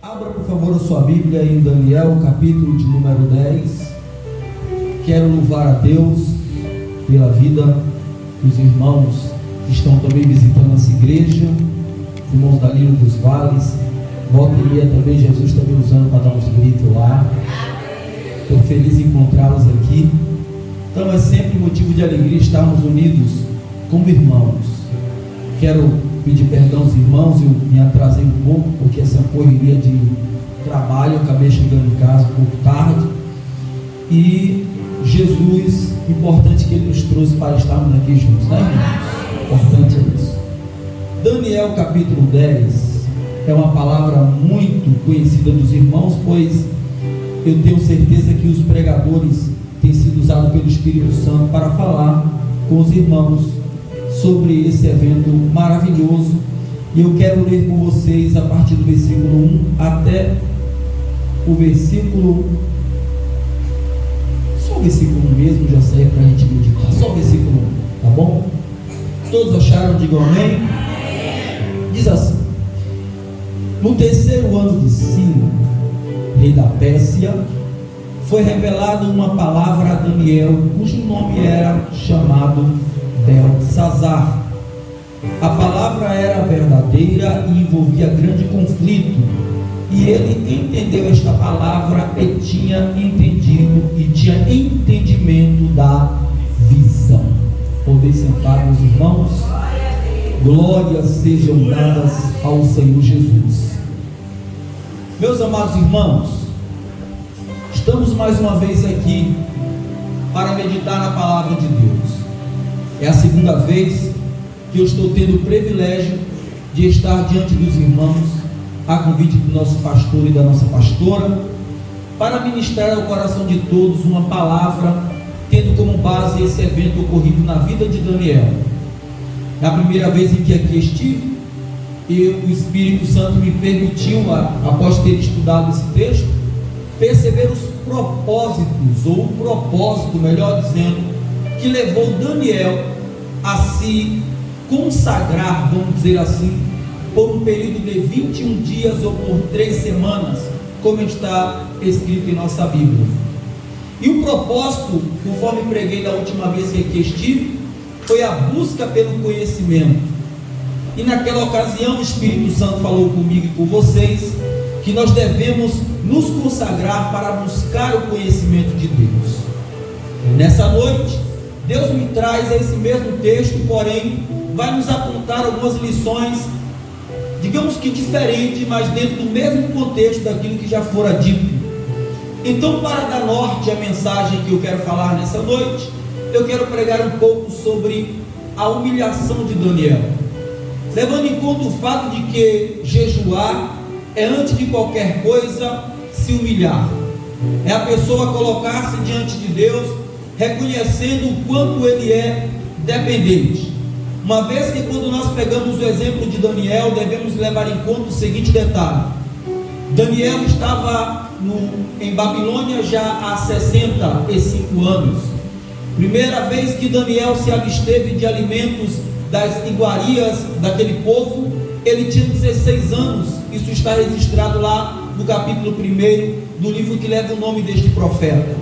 Abra, por favor, a sua Bíblia em Daniel, capítulo de número 10. Quero louvar a Deus pela vida dos irmãos que estão também visitando essa igreja, os irmãos da Lírio dos Vales. Volta e meia também, Jesus está me usando para dar uns gritos lá. Estou feliz em encontrá-los aqui. Então é sempre motivo de alegria estarmos unidos como irmãos. Quero pedir perdão aos irmãos, eu me atrasei um pouco, porque essa correria de trabalho, eu acabei chegando em casa um pouco tarde. E Jesus, importante que Ele nos trouxe para estarmos aqui juntos, né, irmãos? Importante é isso. Daniel capítulo 10 é uma palavra muito conhecida dos irmãos, pois eu tenho certeza que os pregadores têm sido usados pelo Espírito Santo para falar com os irmãos sobre esse evento maravilhoso. E eu quero ler com vocês a partir do versículo 1 até o versículo, só o versículo 1 mesmo já serve para a gente meditar, só o versículo 1, tá bom? Todos acharam? Digam amém. Diz assim: no terceiro ano de Ciro, rei da Pérsia, foi revelada uma palavra a Daniel, cujo nome era chamado Beltesazar. A palavra era verdadeira e envolvia grande conflito, e ele entendeu esta palavra e tinha entendimento da visão. Podeis sentar, meus irmãos. Glórias sejam dadas ao Senhor Jesus. Meus amados irmãos, estamos mais uma vez aqui para meditar na palavra de Deus. É a segunda vez que eu estou tendo o privilégio de estar diante dos irmãos, a convite do nosso pastor e da nossa pastora, para ministrar ao coração de todos uma palavra, tendo como base esse evento ocorrido na vida de Daniel. É a primeira vez em que aqui estive, e o Espírito Santo me permitiu, após ter estudado esse texto, perceber os propósitos, ou o propósito, melhor dizendo, que levou Daniel a se consagrar, vamos dizer assim, por um período de 21 dias ou por 3 semanas, como está escrito em nossa Bíblia. E o propósito, conforme preguei da última vez que aqui estive, foi a busca pelo conhecimento. E naquela ocasião o Espírito Santo falou comigo e com vocês que nós devemos nos consagrar para buscar o conhecimento de Deus. Nessa noite, Deus me traz esse mesmo texto, porém vai nos apontar algumas lições, digamos que diferentes, mas dentro do mesmo contexto daquilo que já fora dito. Então, para dar norte à mensagem que eu quero falar nessa noite, eu quero pregar um pouco sobre a humilhação de Daniel, levando em conta o fato de que jejuar é, antes de qualquer coisa, se humilhar. É a pessoa colocar-se diante de Deus, reconhecendo o quanto ele é dependente. Uma vez que, quando nós pegamos o exemplo de Daniel, devemos levar em conta o seguinte detalhe: Daniel estava em Babilônia já há 65 anos. Primeira vez que Daniel se absteve de alimentos das iguarias daquele povo, ele tinha 16 anos. Isso está registrado lá no capítulo 1 do livro que leva o nome deste profeta.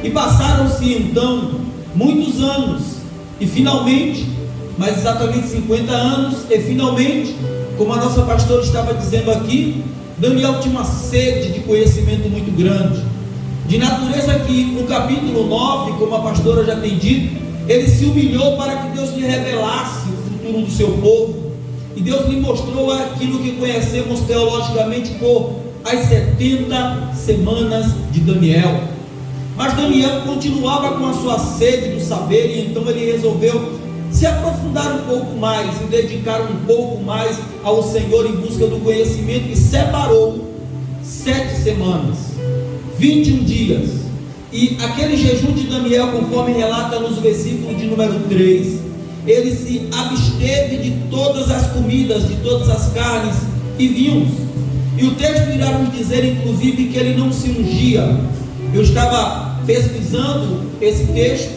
E passaram-se então muitos anos, e finalmente, mais exatamente 50 anos, e finalmente, como a nossa pastora estava dizendo aqui, Daniel tinha uma sede de conhecimento muito grande, de natureza que no capítulo 9, como a pastora já tem dito, ele se humilhou para que Deus lhe revelasse o futuro do seu povo, e Deus lhe mostrou aquilo que conhecemos teologicamente por as 70 semanas de Daniel. Mas Daniel continuava com a sua sede do saber, e então ele resolveu se aprofundar um pouco mais e dedicar um pouco mais ao Senhor em busca do conhecimento, e separou 7 semanas, 21 dias. E aquele jejum de Daniel, conforme relata nos versículos de número 3, ele se absteve de todas as comidas, de todas as carnes e vinhos. E o texto irá nos dizer, inclusive, que ele não se ungia. Eu estava pesquisando esse texto,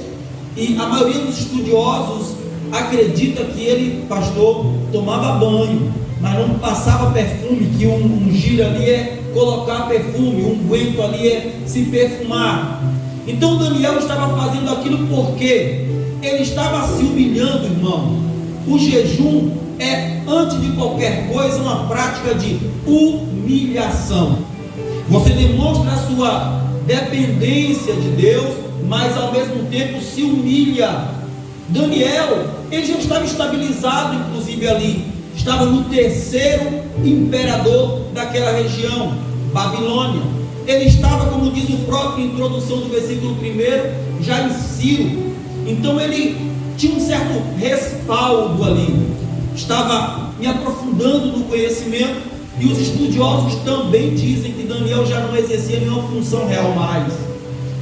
e a maioria dos estudiosos acredita que ele, pastor, tomava banho, mas não passava perfume, que ungir ali é colocar perfume, unguento ali é se perfumar. Então Daniel estava fazendo aquilo porque ele estava se humilhando, irmão. O jejum é, antes de qualquer coisa, uma prática de humilhação. Você demonstra a sua dependência de Deus, mas ao mesmo tempo se humilha. Daniel, ele já estava estabilizado, inclusive ali, estava no terceiro imperador daquela região, Babilônia. Ele estava, como diz o próprio introdução do versículo 1, já em Ciro. Então ele tinha um certo respaldo ali, estava me aprofundando no conhecimento. E os estudiosos também dizem que Daniel já não exercia nenhuma função real mais.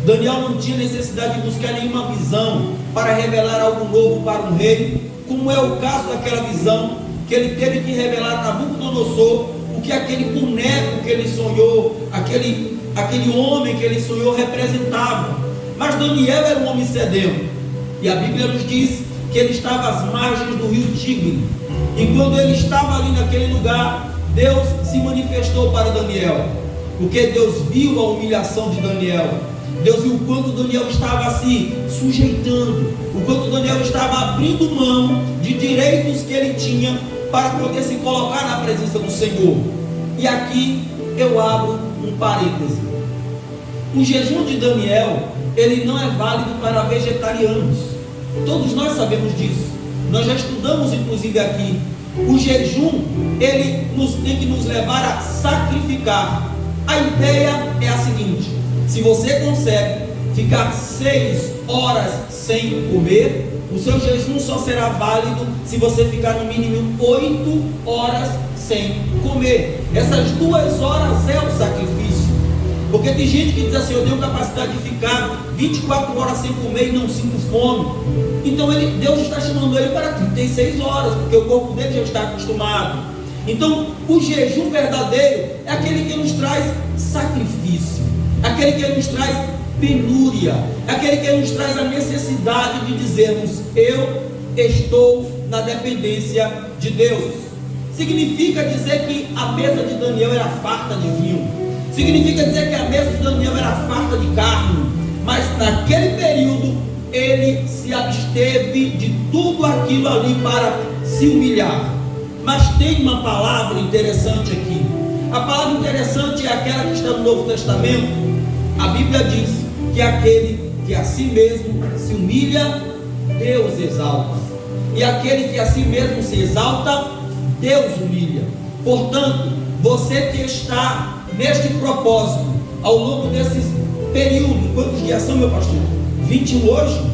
Daniel não tinha necessidade de buscar nenhuma visão para revelar algo novo para um rei, como é o caso daquela visão que ele teve que revelar a Nabucodonosor, o que aquele boneco que ele sonhou, aquele homem que ele sonhou representava. Mas Daniel era um homem sedento, e a Bíblia nos diz que ele estava às margens do rio Tigre, e quando ele estava ali naquele lugar, Deus se manifestou para Daniel, porque Deus viu a humilhação de Daniel. Deus viu o quanto Daniel estava se sujeitando, o quanto Daniel estava abrindo mão de direitos que ele tinha para poder se colocar na presença do Senhor. E aqui eu abro um parêntese. O jejum de Daniel, ele não é válido para vegetarianos. Todos nós sabemos disso. Nós já estudamos inclusive aqui. O jejum, ele tem que nos levar a sacrificar. A ideia é a seguinte: se você consegue ficar 6 horas sem comer, o seu jejum só será válido se você ficar no mínimo 8 horas sem comer. Essas 2 horas é o sacrifício. Porque tem gente que diz assim: eu tenho capacidade de ficar 24 horas sem comer e não sinto fome. Então Deus está chamando ele para 36 horas, porque o corpo dele já está acostumado. Então o jejum verdadeiro é aquele que nos traz sacrifício, aquele que nos traz penúria, aquele que nos traz a necessidade de dizermos: eu estou na dependência de Deus. Significa dizer que a mesa de Daniel era farta de vinho, significa dizer que a mesa de Daniel era farta de carne, mas naquele período ele se absteve de tudo aquilo ali para se humilhar. Mas tem uma palavra interessante aqui. A palavra interessante é aquela que está no Novo Testamento. A Bíblia diz que aquele que a si mesmo se humilha, Deus exalta, e aquele que a si mesmo se exalta, Deus humilha. Portanto, você que está neste propósito, ao longo desses períodos, quantos dias são, meu pastor? 21 hoje?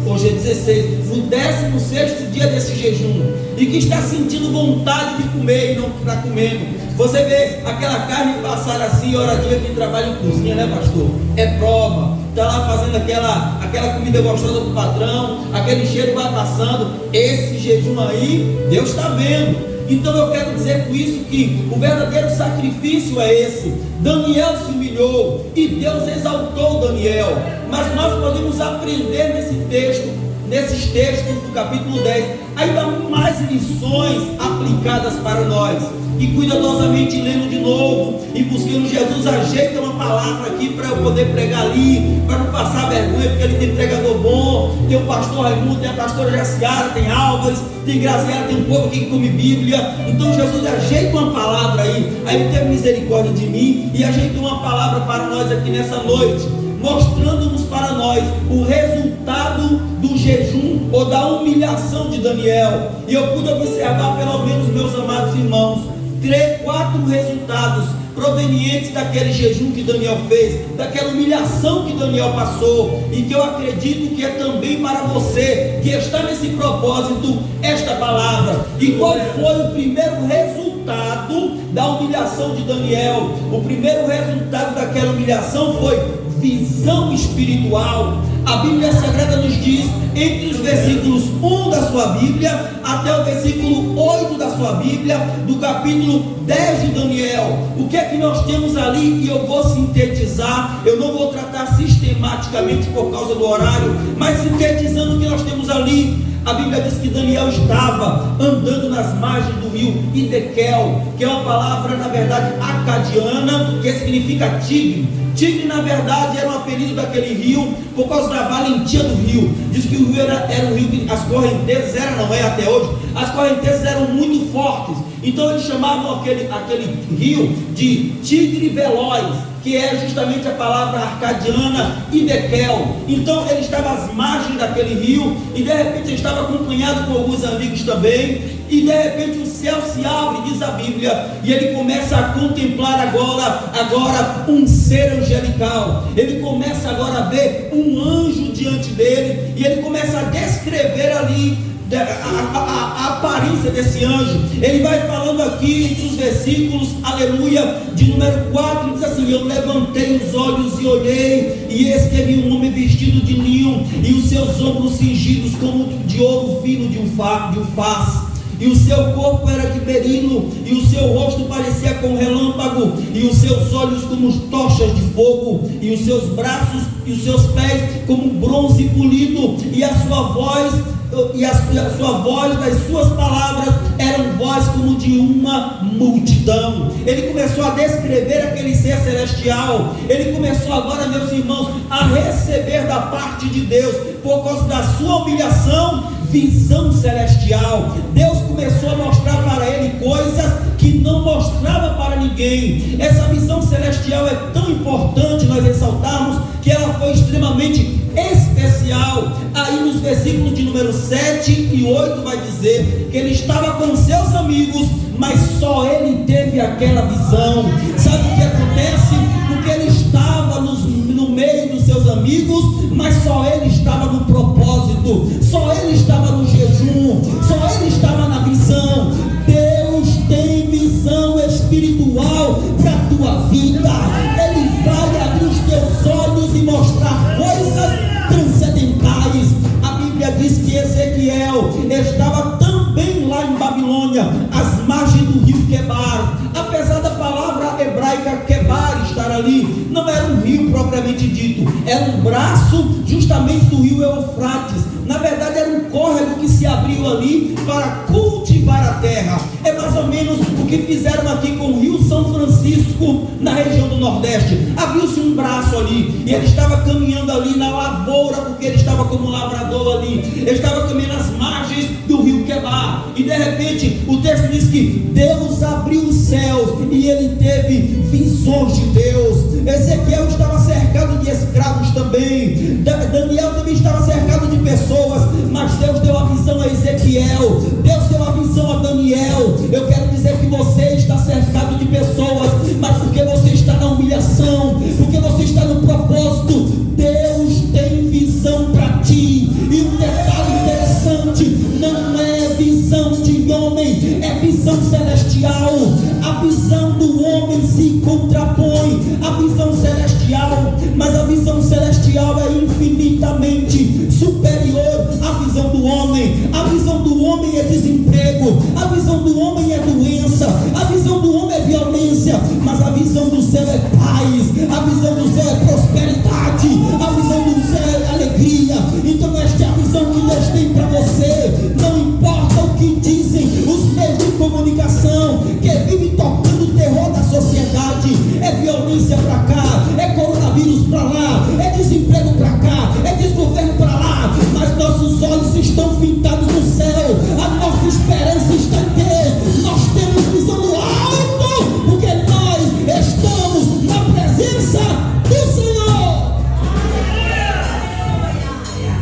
Hoje é 16, no 16º dia desse jejum, e que está sentindo vontade de comer e não está comendo. Você vê aquela carne passar assim, hora a dia, quem trabalha em cozinha, né, pastor? É prova, está lá fazendo aquela comida gostosa para o patrão, aquele cheiro vai passando. Esse jejum aí, Deus está vendo. Então eu quero dizer com isso que o verdadeiro sacrifício é esse. Daniel se humilhou e Deus exaltou Daniel. Mas nós podemos aprender nesses textos do capítulo 10, ainda mais lições aplicadas para nós. E cuidadosamente lendo de novo e buscando Jesus, ajeita uma palavra aqui para eu poder pregar ali, para não passar vergonha, porque ele tem pregador bom, tem o pastor Raimundo, tem a pastora Jaciara, tem Álvares, tem Graziela, tem um povo aqui que come Bíblia. Então Jesus ajeita uma palavra aí ele teve misericórdia de mim e ajeitou uma palavra para nós aqui nessa noite, mostrando-nos para nós o resultado do jejum ou da humilhação de Daniel. E eu pude observar, pelo menos, meus amados irmãos, 4 resultados provenientes daquele jejum que Daniel fez, daquela humilhação que Daniel passou, e que eu acredito que é também para você que está nesse propósito esta palavra. E qual foi o primeiro resultado da humilhação de Daniel? O primeiro resultado daquela humilhação foi visão espiritual. A Bíblia Sagrada nos diz, entre os versículos 1 da sua Bíblia até o versículo 8 da sua Bíblia, do capítulo 10 de Daniel, o que é que nós temos ali, e eu vou sintetizar. Eu não vou tratar sistematicamente por causa do horário, mas sintetizando o que nós temos ali. A Bíblia diz que Daniel estava andando nas margens do rio Hidekel, que é uma palavra, na verdade, acadiana, que significa tigre. Tigre, na verdade, era um apelido daquele rio por causa da valentia do rio. Diz que o rio era um rio que as correntezas não é até hoje, as correntezas eram muito fortes. Então eles chamavam aquele rio de tigre veloz, que é justamente a palavra arcadiana Hidekel. Então ele estava às margens daquele rio, e de repente ele estava acompanhado com alguns amigos também, e de repente o céu se abre, diz a Bíblia, e ele começa a contemplar agora um ser angelical. Ele começa agora a ver um anjo diante dele, e ele começa a descrever ali a aparência desse anjo. Ele vai falando aqui entre os versículos, aleluia, de número 4, diz assim: eu levantei os olhos e olhei, e eis que vi um homem vestido de linho, e os seus ombros cingidos como de ouro fino de um faz, e o seu corpo era de berilo, e o seu rosto parecia com relâmpago, e os seus olhos como tochas de fogo, e os seus braços e os seus pés como bronze polido, e a sua voz das suas palavras eram voz como de uma multidão. Ele começou a descrever aquele ser celestial. Ele começou agora, meus irmãos, a receber da parte de Deus, por causa da sua humilhação, visão celestial. Deus começou a mostrar para ele coisas que não mostrava para ninguém. Essa visão celestial é tão importante nós ressaltarmos, que ela foi extremamente especial. Aí nos versículos de número 7 e 8 vai dizer que ele estava com seus amigos, mas só ele teve aquela visão. Sabe o que acontece? Porque ele estava no meio dos seus amigos, mas só ele estava no propósito, só ele estava no jejum, só ele estava na visão. Deus tem visão espiritual para a tua vida. Ele vai abrir os teus olhos e mostrar coisas transcendentais. A Bíblia diz que Ezequiel estava também lá em Babilônia, às margens do rio Quebar. Apesar da palavra hebraica Quebar estar ali, não era um rio propriamente dito, era um braço justamente do rio Eufrates. Na verdade era um córrego que se abriu ali para cultivar a terra. É mais ou menos o que fizeram aqui com o Rio São Francisco, na região do Nordeste. Havia-se um braço ali, e ele estava caminhando ali na lavoura, porque ele estava como lavrador ali. Ele estava caminhando nas margens do rio Quebar, e de repente o texto diz que Deus abriu os céus, e ele teve visões de Deus. Ezequiel estava cercado de escravos também, Daniel também estava cercado de pessoas, mas Deus deu a visão a Ezequiel, Deus deu a visão a Daniel. Eu quero dizer que você está cercado de pessoas, mas porque você está na humilhação, porque você está no propósito, Deus tem visão para ti. E um detalhe interessante, não é visão de homem, é visão celestial. A visão do homem se contrapõe à visão celestial, mas a visão celestial é infinitamente superior à visão do homem. A visão do homem é desemprego, a visão do homem é doença, a visão do homem é violência, mas a visão do céu é paz, a visão do céu é prosperidade, a visão do céu é alegria. Então esta é a visão que Deus tem para você. Não importa o que dizem os meios de comunicação, que vivem tocando o terror da sociedade. É violência para cá, é coronavírus para lá, é desemprego para cá, é desgoverno para lá, mas nossos olhos estão fintados no céu. A nossa esperança está em Deus. Nós temos visão do alto, porque nós estamos na presença do Senhor.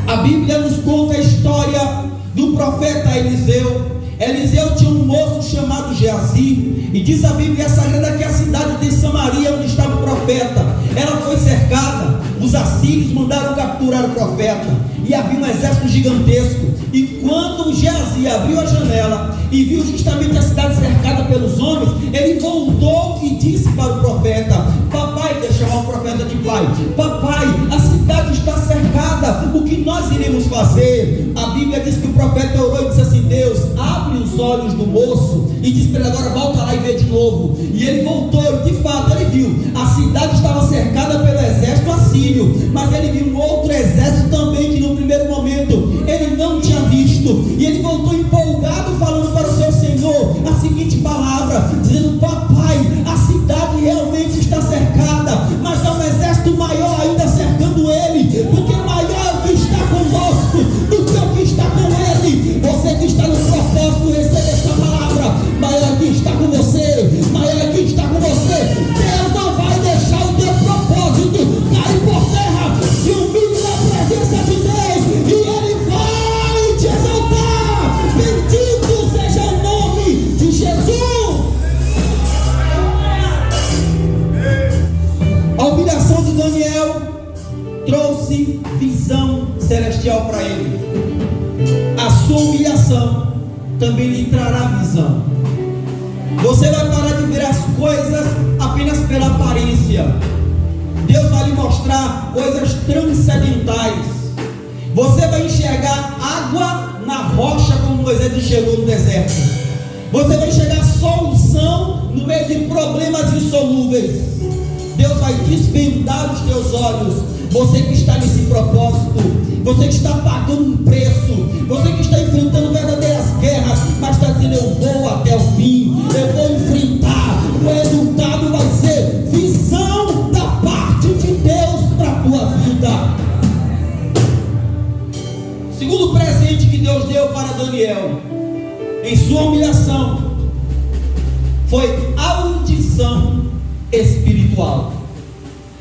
A Bíblia nos conta a história do profeta Eliseu. Eliseu tinha um moço chamado Geazi, e diz a Bíblia Sagrada que a cidade de Samaria, onde estava o profeta, ela foi cercada. Os assírios mandaram capturar o profeta, e havia um exército gigantesco. E quando Geazi abriu a janela e viu justamente a cidade cercada pelos homens, ele voltou e disse para o profeta: papai, deixa eu chamar o profeta de pai, papai, a cidade está cercada, o que nós iremos fazer? A Bíblia diz que o profeta orou e disse assim: Deus, abre os olhos do moço, e disse para ele: agora volta lá e vê de novo. E ele voltou, e de fato ele viu, a cidade estava cercada pelo exército assírio, mas ele viu um outro exército também, que no primeiro momento ele não tinha visto. Cristo. E ele voltou empolgado, falando para o seu Senhor a seguinte palavra, dizendo: papai, a cidade realmente está cercada, mas há um exército maior ainda cercando ele, porque maior é o que está conosco do que o que está com ele. Você que está no propósito, receba esta palavra: maior é o que está com você, maior é o que está com você. Deus não vai deixar o teu propósito cair por terra. Se humilhe na presença de Deus e ele vai te exaltar. Bendito seja o nome de Jesus. A humilhação de Daniel trouxe visão celestial para ele. A sua humilhação também lhe trará visão. Você vai parar de ver as coisas apenas pela aparência. Deus vai lhe mostrar coisas transcendentais. Você vai enxergar água na rocha, como Moisés enxergou no deserto. Você vai enxergar solução no meio de problemas insolúveis. Deus vai desvendar os teus olhos. Você que está nesse propósito, você que está pagando um preço, você que está enfrentando verdadeiras guerras, mas está dizendo: eu vou até o fim, eu vou enfrentar. O resultado vai ser visão da parte de Deus para a tua vida. Segundo presente que Deus deu para Daniel em sua humilhação foi audição espiritual.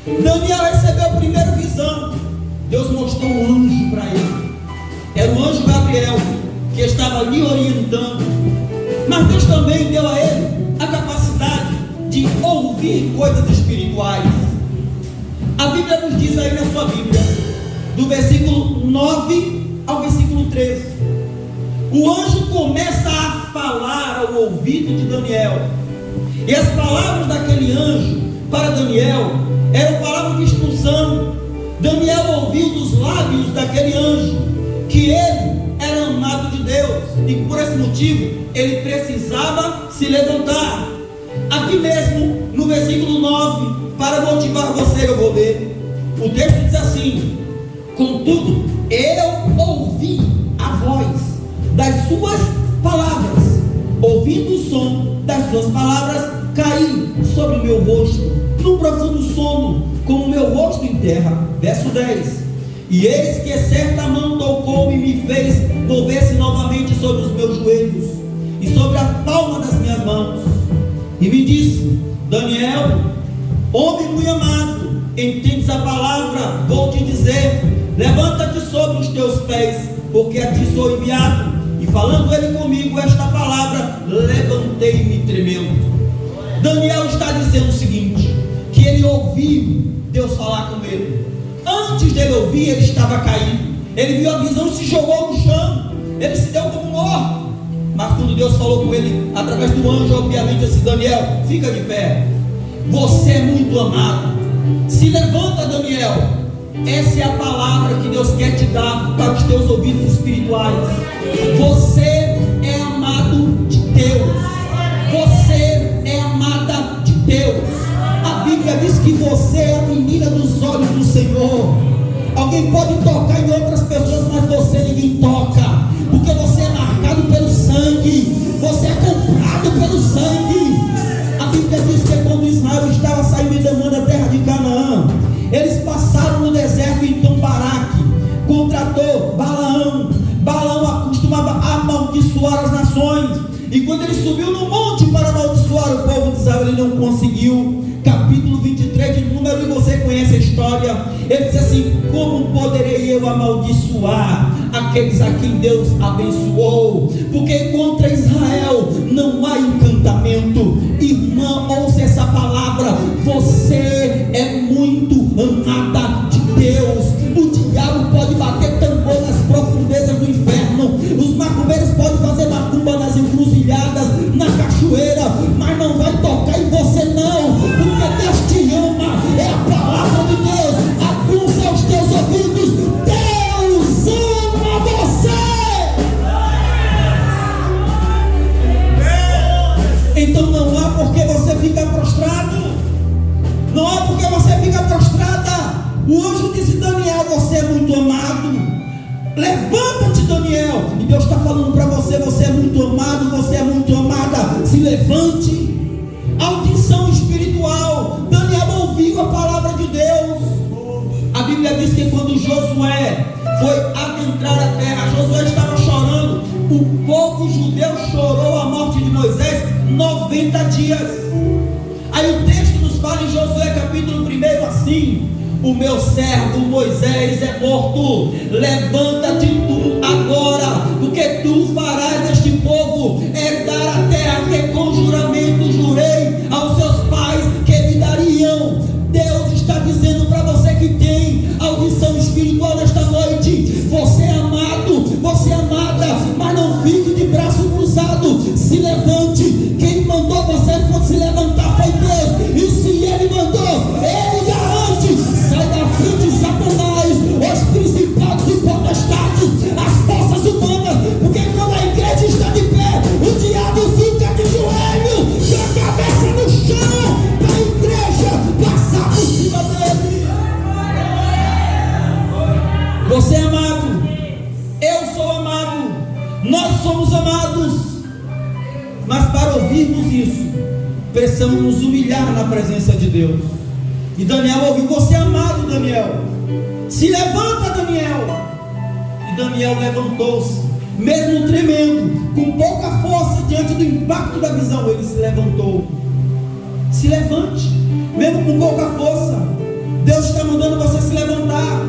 Daniel recebeu a primeira visão. Deus mostrou um anjo para ele. Era o anjo Gabriel que estava lhe orientando. Mas Deus também deu a ele a capacidade de ouvir coisas espirituais. A Bíblia nos diz aí na sua Bíblia, do versículo 9 ao versículo 13, o anjo começa a falar ao ouvido de Daniel. E as palavras daquele anjo para Daniel eram palavras de instrução. Daniel ouviu dos lábios daquele anjo que ele era amado de Deus e por esse motivo ele precisava se levantar. Aqui mesmo no versículo 9, para motivar você, eu vou ler. O texto diz assim: contudo, eu ouvi a voz das suas palavras, ouvindo o som das suas palavras, caí sobre o meu rosto num profundo sono, com o meu rosto em terra. Verso 10: e eis que certa mão tocou-me e me fez volver-se novamente sobre os meus joelhos e sobre a palma das minhas mãos, e me disse: Daniel, homem muito amado, entendes a palavra? Vou te dizer: levanta-te sobre os teus pés, porque a ti sou enviado. E falando ele comigo esta palavra, levantei-me tremendo. Daniel está dizendo o seguinte: que ele ouviu Deus falar com ele. Antes dele ouvir, ele estava caído. Ele viu a visão e se jogou no chão. Ele se deu como morto. Mas quando Deus falou com ele, através do anjo, obviamente, disse: Daniel, fica de pé. Você é muito amado. Se levanta, Daniel. Essa é a palavra que Deus quer te dar para os teus ouvidos espirituais. Você é amado de Deus. Você é amada de Deus. A Bíblia diz que você é a menina dos olhos do Senhor. Alguém pode tocar em outras pessoas, mas você ninguém toca, porque você é marcado pelo sangue. Você é comprado pelo sangue. A Bíblia diz que quando Israel estava saindo e demanda a terra de Canaã, eles passaram no deserto. Então Baraque contratou Balaão. Balaão costumava amaldiçoar as nações, e quando ele subiu no monte para amaldiçoar o povo de Israel, ele não conseguiu. Capítulo 23 de Números, e você conhece a história. Ele diz assim: como poderei eu amaldiçoar aqueles a quem Deus abençoou? Porque contra Israel não há encantamento. Irmã, ouça essa palavra: você é muito amada de Deus. O diabo pode bater tambor nas profundezas do inferno, os macumbeiros podem fazer macumba nas encruzilhadas, na cachoeira, mas não vai tocar em você não, porque Deus te ama. É a palavra de Deus. Aguça os teus ouvidos. Deus ama você. Então não há porque você fica prostrado. Não há porque você fica prostrada. O anjo disse: Daniel, você é muito amado. Levanta-te, Daniel. E Deus está falando para você: você é muito amado, você é muito amada. Se levante. Audição espiritual. Daniel ouviu a palavra de Deus. A Bíblia diz que quando Josué foi adentrar a terra, Josué estava chorando. O povo judeu chorou a morte de Moisés 90 dias. Aí o texto nos fala em Josué capítulo 1 assim: o meu servo Moisés é morto. Levanta-te tu agora, porque tu farás este povo herdar a terra que com juramento jurei aos seus pais que lhe dariam. Deus está dizendo para você que tem audição espiritual nesta noite: você é amado, você é amada, mas não fique de braço cruzado. Se levante. Quem mandou você se levantar foi Deus, e se Ele mandou, Ele garante. Sai da frente, Satanás, os principados e potestades, as forças humanas, porque quando a igreja está de pé, o diabo fica de joelho, com a cabeça no chão, para a igreja passar por cima dele. Você é amado, eu sou amado, nós somos amados. Mas para ouvirmos isso, precisamos nos humilhar na presença de Deus. E Daniel ouviu: você é amado, Daniel. Se levanta, Daniel. E Daniel levantou-se, mesmo tremendo, com pouca força diante do impacto da visão. Ele se levantou. Se levante, mesmo com pouca força. Deus está mandando você se levantar.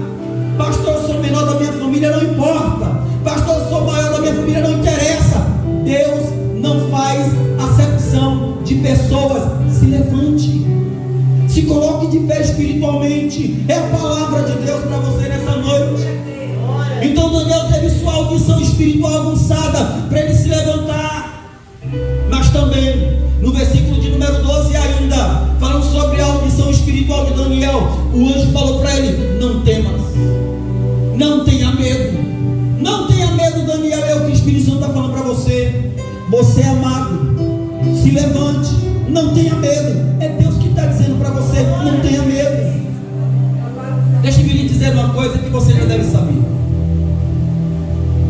Pastor, eu sou o menor da minha família, não importa. Pastor, eu sou o maior da minha família, não interessa. Deus não faz acepção de pessoas. Se levante, se coloque de pé espiritualmente. É a palavra de Deus para você nessa noite. Então Daniel teve sua audição espiritual aguçada para ele se levantar. Mas também no versículo de número 12 ainda, falando sobre a audição espiritual de Daniel, o anjo falou para ele: não temas, não tenha medo, não tenha medo, Daniel. É o que o Espírito Santo está falando para você. Você é amado, se levante, não tenha medo. É Deus que está dizendo para você: não tenha medo. Deixa-me lhe dizer uma coisa que você já deve saber.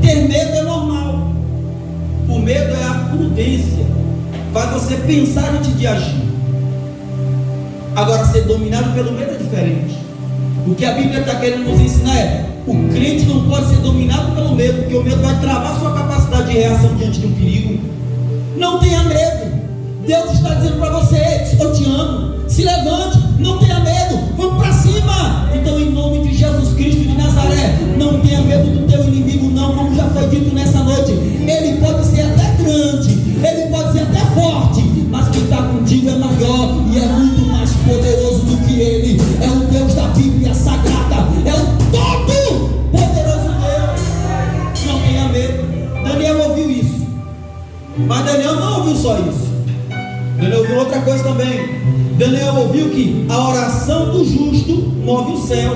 Ter medo é normal. O medo é a prudência, faz você pensar antes de agir. Agora, ser dominado pelo medo é diferente. O que a Bíblia está querendo nos ensinar é: o crente não pode ser dominado pelo medo, porque o medo vai travar sua capacidade de reação diante de um perigo. Não tenha medo. Deus está dizendo para você: eu te amo. Se levante, não tenha medo, vamos para cima. Então, em nome de Jesus Cristo de Nazaré, não tenha medo do teu inimigo, não. Como já foi dito nessa noite, ele pode ser até grande, ele pode ser até forte, mas quem está contigo é maior e é muito mais poderoso do que ele. É o Deus da Bíblia Sagrada, é o todo poderoso Deus. Não tenha medo. Daniel ouviu isso, mas Daniel não ouviu só isso. Daniel ouviu outra coisa também. Daniel ouviu que a oração do justo move o céu.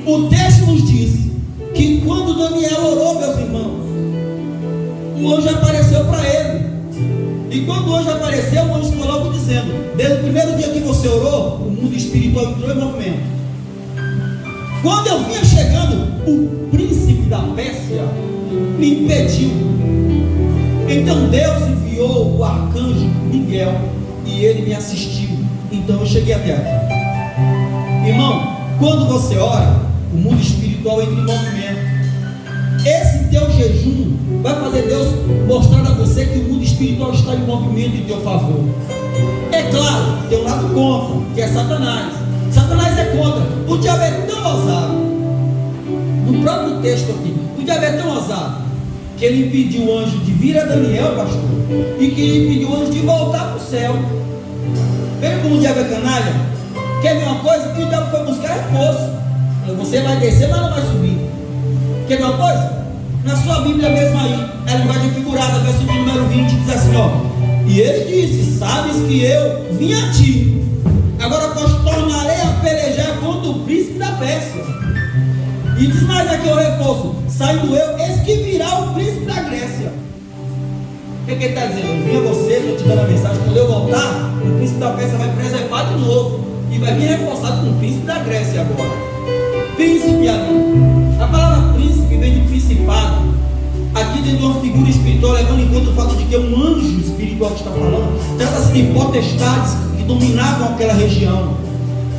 O texto nos diz que quando Daniel orou, meus irmãos, o anjo apareceu para ele. E quando o anjo apareceu, o anjo ficou logo dizendo: desde o primeiro dia que você orou, o mundo espiritual entrou em movimento. Quando eu vinha chegando, o príncipe da Pérsia me impediu. Então Deus enviou o arcanjo Miguel e ele me assistiu. Então eu cheguei até aqui. Irmão, quando você ora, o mundo espiritual entra em movimento. Esse teu jejum vai fazer Deus mostrar a você que o mundo espiritual está em movimento em teu favor. É claro, tem um lado contra, que é Satanás. Satanás é contra. O diabo é tão ousado. No próprio texto aqui, o diabo é tão ousado que ele impediu o anjo de vir a Daniel, pastor, e que ele impediu o anjo de voltar para o céu. Veja como o diabo é canalha. Quer ver uma coisa? Que o diabo foi buscar reforço. Você vai descer, mas não vai subir. Quer ver uma coisa? Na sua Bíblia mesmo aí, a linguagem figurada, verso de número 20, diz assim, ó: e ele disse: sabes que eu vim a ti, agora pois tornarei a pelejar contra o príncipe da Pérsia. E diz mais aqui o reforço: saindo eu, eis que virá o príncipe da Grécia. O que ele está dizendo? Eu vim a você, estou te dando a mensagem. Quando eu voltar, o príncipe da Pérsia vai preservar de novo e vai vir reforçado com o príncipe da Grécia agora. Príncipe ali. A palavra príncipe vem de principado. Aqui dentro de uma figura espiritual, levando em conta o fato de que é um anjo espiritual que está falando, trata-se de potestades que dominavam aquela região.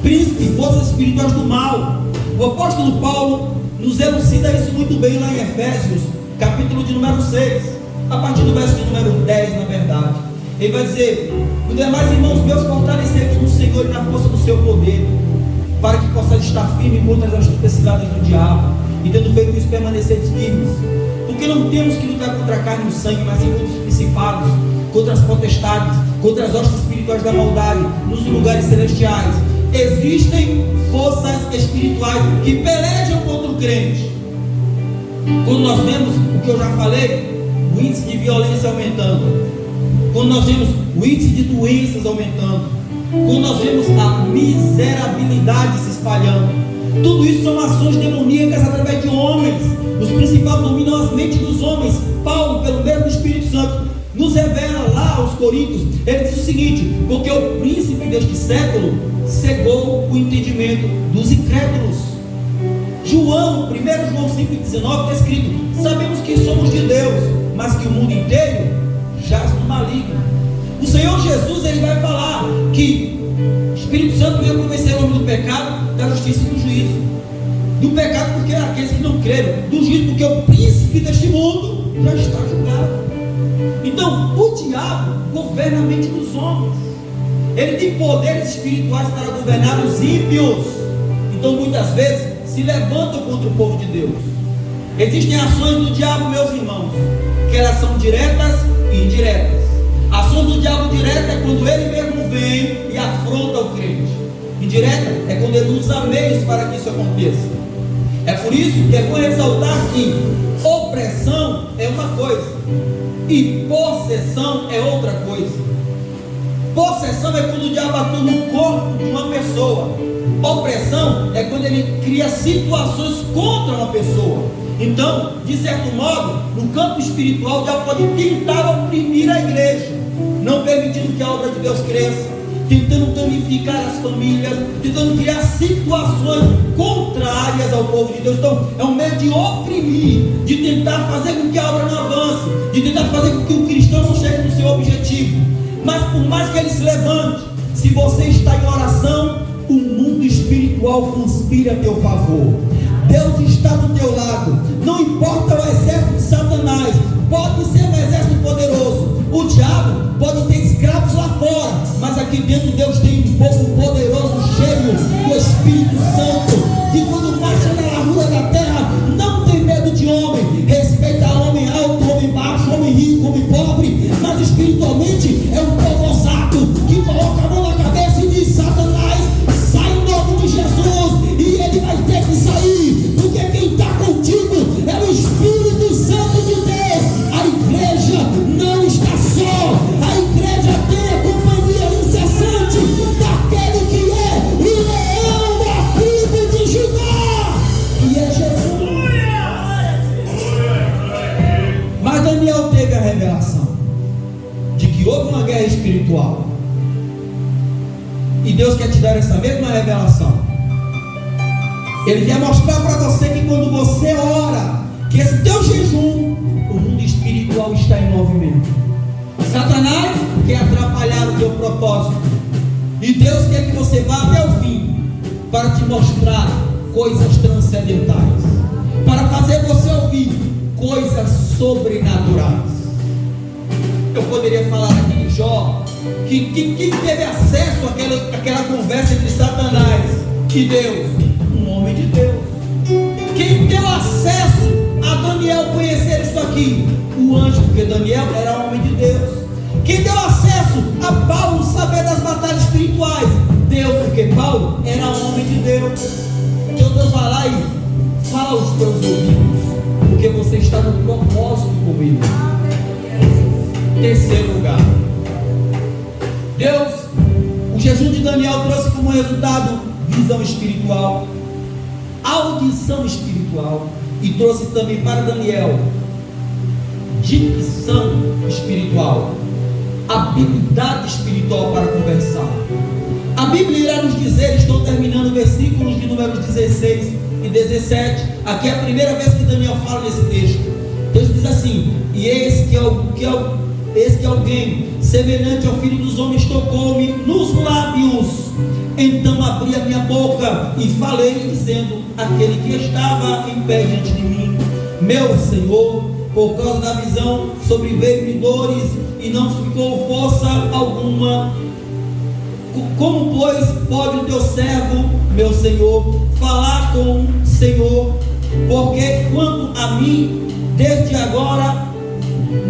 Príncipe, forças espirituais do mal. O apóstolo Paulo nos elucida isso muito bem lá em Efésios, capítulo de número 6, a partir do verso de número 10, na verdade. Ele vai dizer: os demais irmãos meus, fortalecei-vos no Senhor e na força do seu poder, para que possais estar firme contra as astutas ciladas do diabo, e tendo feito isso, permaneceres firmes. Porque não temos que lutar contra a carne e o sangue, mas sim contra os principados, contra as potestades, contra as hostes espirituais da maldade nos lugares celestiais. Existem forças espirituais que pelejam contra o crente. Quando nós vemos o que eu já falei, o índice de violência aumentando, quando nós vemos o índice de doenças aumentando, quando nós vemos a miserabilidade se espalhando, tudo isso são ações demoníacas através de homens. Os principais dominam as mentes dos homens. Paulo, pelo mesmo Espírito Santo, nos revela lá aos Coríntios. Ele diz o seguinte: porque o príncipe deste século cegou o entendimento dos incrédulos.1 João 5,19 está escrito: sabemos que somos de Deus, mas que o mundo inteiro jaz no maligno. O Senhor Jesus, ele vai falar que o Espírito Santo veio convencer o homem do pecado, da justiça e do juízo. Do pecado porque aqueles que não creram, do juízo porque o príncipe deste mundo já está julgado. Então o diabo governa a mente dos homens. Ele tem poderes espirituais para governar os ímpios. Então muitas vezes se levantam contra o povo de Deus. Existem ações do diabo, meus irmãos, que elas são diretas e indiretas. A ação do diabo direta é quando ele mesmo vem e afronta o crente. Indireta é quando ele usa meios para que isso aconteça. É por isso que é bom ressaltar que opressão é uma coisa e possessão é outra coisa. Possessão é quando o diabo atua no corpo de uma pessoa. Opressão é quando ele cria situações contra uma pessoa. Então, de certo modo, no campo espiritual, o diabo pode tentar oprimir a igreja, não permitindo que a obra de Deus cresça, tentando danificar as famílias, tentando criar situações contrárias ao povo de Deus. Então é um meio de oprimir, de tentar fazer com que a obra não avance, de tentar fazer com que o cristão não chegue no seu objetivo. Mas por mais que ele se levante, se você está em oração, o mundo espiritual conspira a teu favor. Deus está do teu lado. Não importa o exército de Satanás, pode ser um exército poderoso. O diabo pode ter escravos lá fora, mas aqui dentro Deus tem um povo poderoso, cheio do Espírito Santo, que quando marcha na largura da terra, não tem medo de homem, respeita homem alto, homem baixo, homem rico, homem pobre, mas espiritualmente é um povo ousado, que coloca a mão na cabeça e diz: Satanás, sai em nome de Jesus, e ele vai ter que sair, porque quem está contigo é o Espírito Santo de Deus. A igreja não está só, a igreja tem a companhia incessante daquele que é o leão da tribo de Judá, e é Jesus. Mas Daniel teve a revelação de que houve uma guerra espiritual, e Deus quer te dar essa mesma revelação. Ele quer mostrar para você que quando você ora, que esse teu jejum, o mundo espiritual está em movimento. Satanás quer atrapalhar o teu propósito, e Deus quer que você vá até o fim, para te mostrar coisas transcendentais, para fazer você ouvir coisas sobrenaturais. Eu poderia falar aqui de Jó, que teve acesso àquela conversa entre Satanás e Deus, um homem de Deus. Quem deu acesso a Daniel conhecer isso aqui? O anjo, porque Daniel era homem de Deus. Quem deu acesso a Paulo saber das batalhas espirituais? Deus, porque Paulo era homem de Deus. Então Deus vai lá e fala aos teus ouvidos, porque você está no propósito comigo. Terceiro lugar, Deus, o jejum de Daniel trouxe como resultado visão espiritual, audição espiritual, e trouxe também para Daniel dicção espiritual, habilidade espiritual para conversar. A Bíblia irá nos dizer, estou terminando versículos de números 16 e 17. Aqui é a primeira vez que Daniel fala nesse texto. O texto diz assim: e eis que alguém semelhante ao filho dos homens tocou-me nos lábios. Então abri a minha boca e falei, dizendo: aquele que estava em pé diante de mim, meu Senhor, por causa da visão sobreveio-me dores e não ficou força alguma. Como, pois, pode o teu servo, meu Senhor, falar com o Senhor? Porque quanto a mim, desde agora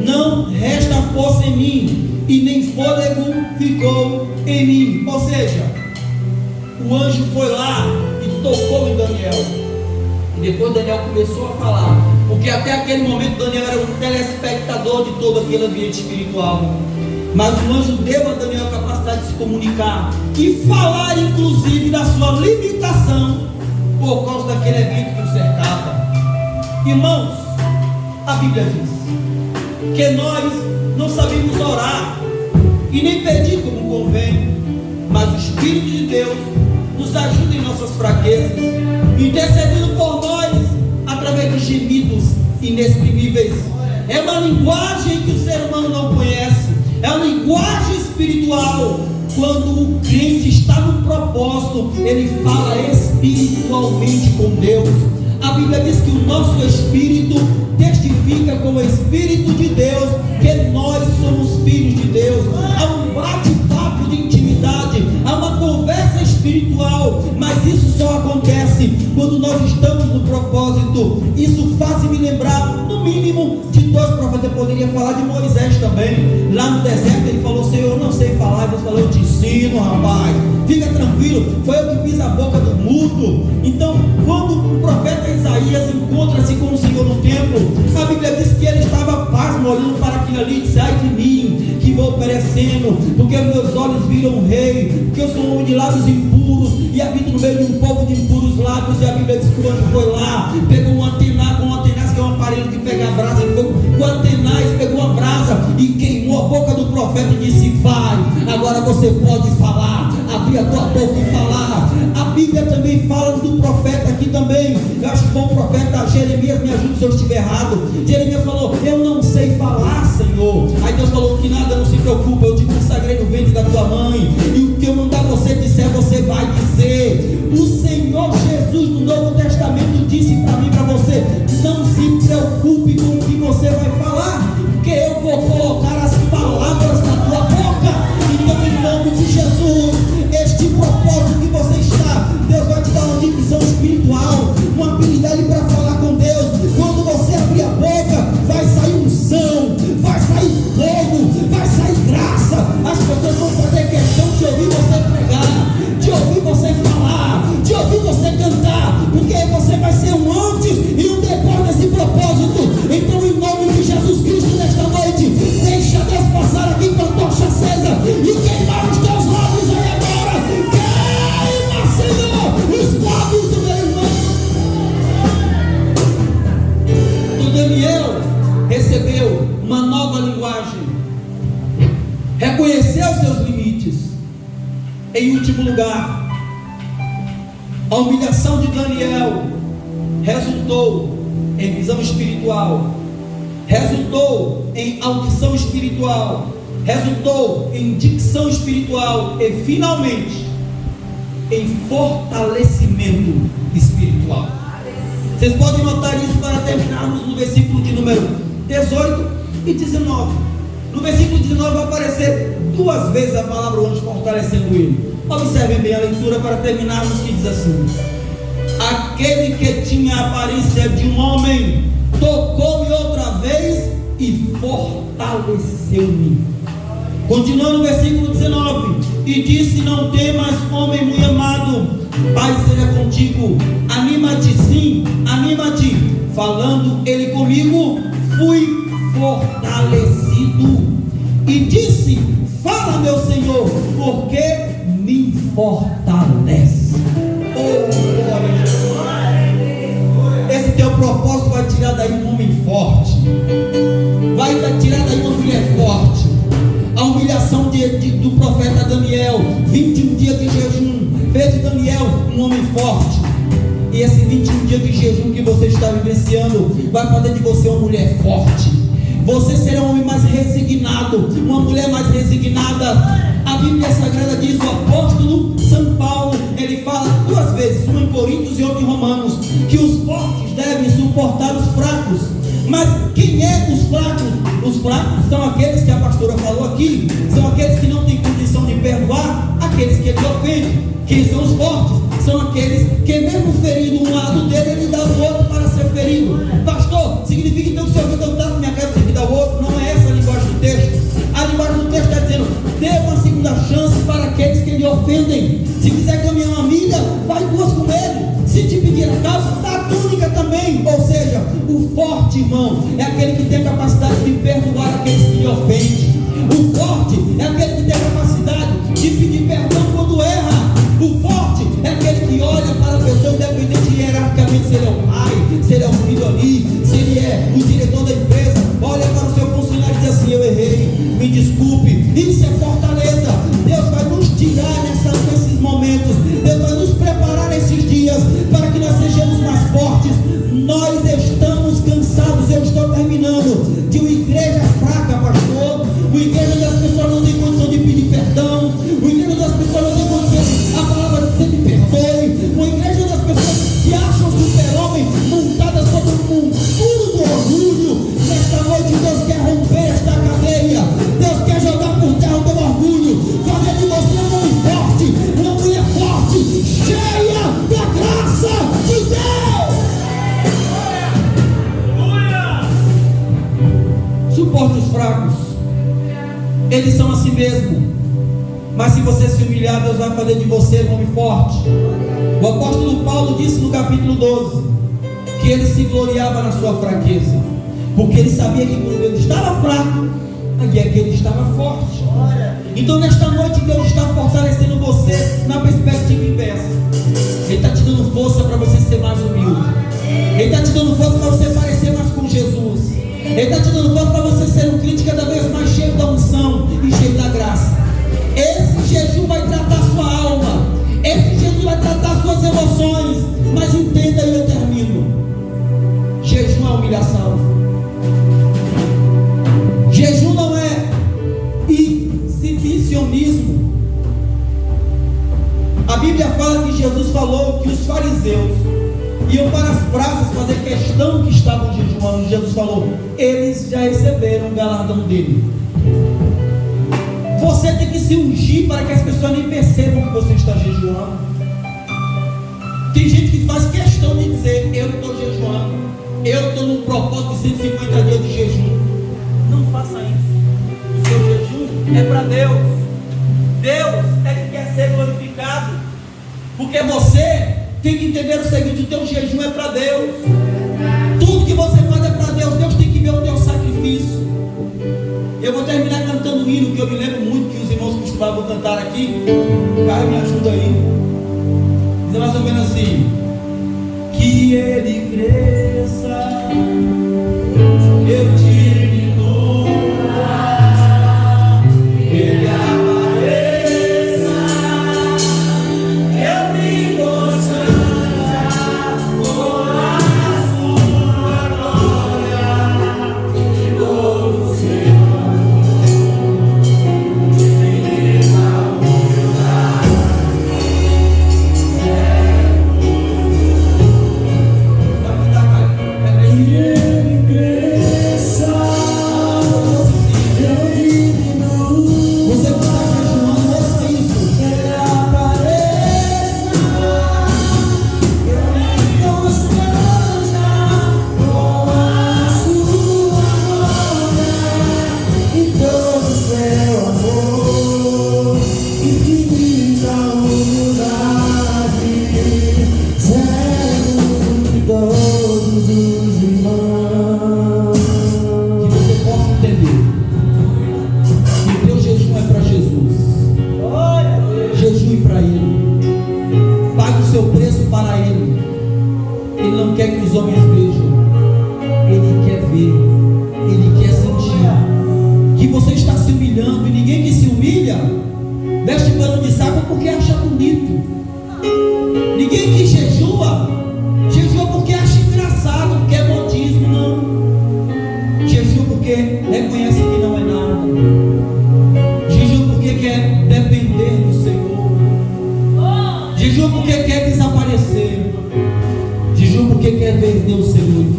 não resta força em mim, e nem fôlego ficou em mim. Ou seja, o anjo foi lá e tocou em Daniel, e depois Daniel começou a falar, porque até aquele momento Daniel era um telespectador de todo aquele ambiente espiritual. Mas o anjo deu a Daniel a capacidade de se comunicar e falar, inclusive, da sua limitação por causa daquele evento que o cercava. Irmãos, a Bíblia diz que nós não sabemos orar e nem pedir como convém, mas o Espírito de Deus nos ajuda em nossas fraquezas, intercedendo por nós através de gemidos inexprimíveis. É uma linguagem que o ser humano não conhece, é uma linguagem espiritual. Quando o crente está no propósito, ele fala espiritualmente com Deus. A Bíblia diz que o nosso espírito testifica com o Espírito de Deus que nós somos filhos de Deus. Há um bate-papo de intimidade, há uma conversa espiritual, mas isso só acontece quando nós estamos no propósito. Isso faz me lembrar, no mínimo, de dois profetas. Eu poderia falar de Moisés também. Lá no deserto ele falou: Senhor, eu não sei falar. Deus falou: eu te ensino, rapaz, fica tranquilo, foi eu que fiz a boca do mudo. Então, quando o profeta Isaías encontra-se com o Senhor no templo, a Bíblia diz que ele estava pasmo, olhando para aquilo ali, e disse: ai de mim, que vou perecendo, porque meus olhos viram o rei, porque eu sou um homem de lábios impuros e habito no meio de um povo de impuros lábios. E a Bíblia diz que o anjo foi lá, pegou um antenaz, que é um aparelho que pega a brasa, ele foi com antenaz, pegou a brasa e queimou a boca do profeta e disse: vai, agora você pode falar, abrir a tua boca e falar. A Bíblia também fala do profeta aqui também. Eu acho que foi o profeta Jeremias, me ajude se eu estiver errado. Jeremias falou: eu não sei falar, Senhor. Aí Deus falou: que nada, não se preocupa, eu te consagrei no ventre da tua mãe, e o que eu mandar você disser, você vai dizer. O Senhor Jesus no Novo Testamento disse para mim e para você: não se preocupe com o que você vai falar, porque eu vou colocar as palavras na tua boca. Então, em nome de Jesus, este propósito que você está, Deus vai te dar uma dicção espiritual, uma habilidade para falar com Deus. Quando você abrir a boca, vai sair unção, vai sair fogo, vai sair graça. As pessoas vão fazer questão de ouvir você pregar, de ouvir você falar, de ouvir você cantar, porque você vai ser um antes e um depois desse propósito. Então, em nome de Jesus Cristo, nesta noite, deixa Deus passar aqui com a tocha acesa e queimar os teus lábios aí agora. Queima, Senhor, os lábios do meu irmão. O Daniel recebeu uma nova linguagem, reconheceu seus limites. Em último lugar, a humilhação de Daniel resultou em visão espiritual, resultou em audição espiritual, resultou em dicção espiritual e finalmente em fortalecimento espiritual. Vocês podem notar isso para terminarmos no versículo de número 18 e 19. No versículo 19 vai aparecer duas vezes a palavra o anjo fortalecendo ele. Observem bem a leitura para terminarmos, que diz assim: aquele que tinha a aparência de um homem tocou-me outra vez e fortaleceu-me. Continuando no versículo 19: e disse: não temas, homem muito amado, Pai seja contigo, anima-te, sim, anima-te. Falando ele comigo, fui fortalecido. E disse: fala, meu Senhor, porque me fortalece. Oh, glória. Esse teu propósito vai tirar daí um homem forte, vai tirar daí uma mulher forte. A humilhação do profeta Daniel, 21 dias de jejum, fez de Daniel um homem forte. E esse 21 dias de jejum que você está vivenciando vai fazer de você uma mulher forte. Você será um homem mais resignado, uma mulher mais resignada. A Bíblia Sagrada diz, o apóstolo São Paulo, ele fala 2 vezes, uma em Coríntios e outra em Romanos, que os fortes devem suportar os fracos. Mas quem é os fracos? Os fracos são aqueles que a pastora falou aqui, são aqueles que não têm condição de perdoar aqueles que ele ofende. Quem são os fortes? São aqueles que, mesmo ferindo um lado dele, ele dá o outro para ser ferido. Pastor, significa então que se alguém não está na minha cara, tem que dar o outro? Não é essa a linguagem do texto. A linguagem do texto está dizendo: dê uma segunda chance para aqueles que lhe ofendem. Se quiser caminhar uma milha, vai 2 com ele. Se te pedir a calça, dá a túnica também. Ou seja, o forte, irmão, é aquele que tem a capacidade de perdoar aqueles que lhe ofendem. O forte é aquele que tem a capacidade de pedir perdão quando erra. O forte é aquele que olha para a pessoa, independente hierarquicamente, se ele é o pai, se ele é o filho ali, se ele é o diretor da empresa, olha para o seu funcionário e diz assim: eu errei, me desculpe. Isso é fortaleza. Deus vai nos tirar nesses momentos, Deus vai nos preparar nesses dias para que nós sejamos mais fortes. Nós estamos cansados, eu estou terminando, de uma igreja fraca, pastor, uma igreja onde as pessoas não têm condição de pedir perdão, uma igreja onde as pessoas não têm condição, a palavra de sempre perdoe, uma igreja onde as pessoas se acham super-homem, montadas sobre um muro do orgulho. Nesta noite Deus quer romper esta cadeia, Deus quer jogar por terra o teu orgulho, fazer de você um homem forte, uma mulher forte, cheia da graça de Deus. Suporte os fracos, eles são assim mesmo. Mas se você se humilhar, Deus vai fazer de você um homem forte. O apóstolo Paulo disse no capítulo 12 que ele se gloriava na sua fraqueza, porque ele sabia que quando ele estava fraco, ali é que ele estava forte. Então nesta noite Deus está fortalecendo você na perspectiva inversa. Ele está te dando força para você ser mais humilde. Ele está te dando força para você parecer mais com Jesus. Ele está te dando força para você ser um crente cada vez mais cheio da unção e cheio da graça. Esse jejum vai tratar sua alma, esse jejum vai tratar suas emoções. Mas entenda, e eu termino: jejum é humilhação. Jejum não é exibicionismo. A Bíblia fala que Jesus falou que os fariseus iam para as praças fazer questão que estavam jejuando. Jesus falou: eles já receberam o galardão dele. Você tem que se ungir para que as pessoas nem percebam que você está jejuando. Tem gente que faz questão de dizer: eu estou jejuando, eu estou no propósito de 150 dias de jejum. Não faça isso. O seu jejum é para Deus. Deus é que quer ser glorificado. Porque você tem que entender o seguinte: o teu jejum é para Deus. Tudo que você faz é para Deus. Deus tem que ver o teu sacrifício. Eu vou terminar cantando um hino que eu me lembro muito que os irmãos costumavam cantar aqui. Caio, me ajuda aí. Diz mais ou menos assim: que ele cresça, eu diminua, ele apareça, eu me constranja com a sua glória, de novo Senhor. Veste pano de saco porque acha bonito. Ninguém que jejua Jejua porque quer desaparecer. Jejua porque quer ver Deus ser glorificado.